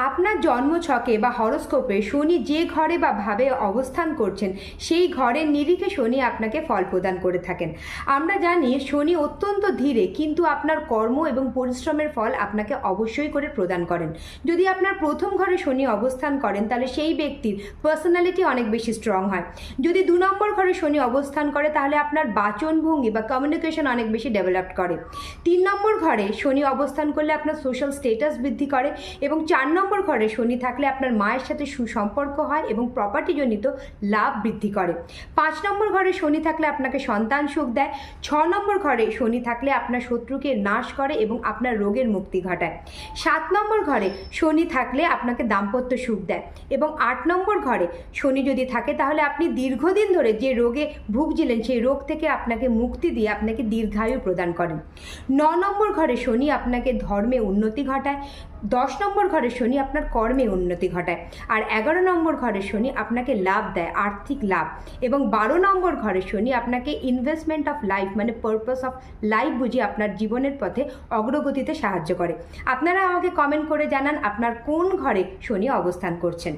আপনার জন্মছকে বা হরোস্কোপে শনি যে ঘরে বা ভাবে অবস্থান করছেন সেই ঘরের নিরিখে শনি আপনাকে ফল প্রদান করে থাকেন। আমরা জানি শনি অত্যন্ত ধীরে, কিন্তু আপনার কর্ম এবং পরিশ্রমের ফল আপনাকে অবশ্যই করে প্রদান করেন। যদি আপনার প্রথম ঘরে শনি অবস্থান করেন তাহলে সেই ব্যক্তির পার্সোনালিটি অনেক বেশি স্ট্রং হয়। যদি 2 নম্বর ঘরে শনি অবস্থান করে তাহলে আপনার বাচনভঙ্গি বা কমিউনিকেশন অনেক বেশি ডেভেলপ করে। 3 নম্বর ঘরে শনি অবস্থান করলে আপনার সোশ্যাল স্টেটাস বৃদ্ধি করে, এবং 4 নম্বর ঘরে শনি থাকলে আপনার মায়ের সাথে সুসম্পর্ক হয় এবং প্রপার্টিজনিত লাভ বৃদ্ধি করে। 5 নম্বর ঘরে শনি থাকলে আপনাকে সন্তান সুখ দেয়। 6 নম্বর ঘরে শনি থাকলে আপনার শত্রুকে নাশ করে এবং আপনার রোগের মুক্তি ঘটায়। 7 নম্বর ঘরে শনি থাকলে আপনাকে দাম্পত্য সুখ দেয়, এবং 8 নম্বর ঘরে শনি যদি থাকে তাহলে আপনি দীর্ঘদিন ধরে যে রোগে ভুগছিলেন সেই রোগ থেকে আপনাকে মুক্তি দিয়ে আপনাকে দীর্ঘায়ু প্রদান করেন। 9 নম্বর ঘরে শনি আপনাকে ধর্মে উন্নতি ঘটায়। 10 নম্বর ঘরে শনি আপনার কর্মে উন্নতি ঘটায়। আর 11 নম্বর ঘরে শনি আপনাকে লাভ দেয়, আর্থিক লাভ। এবং 12 নম্বর ঘরে শনি আপনাকে ইনভেস্টমেন্ট অফ লাইফ মানে পারপাস অফ লাইফ বুঝিয়ে আপনার জীবনের পথে অগ্রগতিতে সাহায্য করে। আপনারা আমাকে কমেন্ট করে জানান আপনার কোন ঘরে শনি অবস্থান করছেন।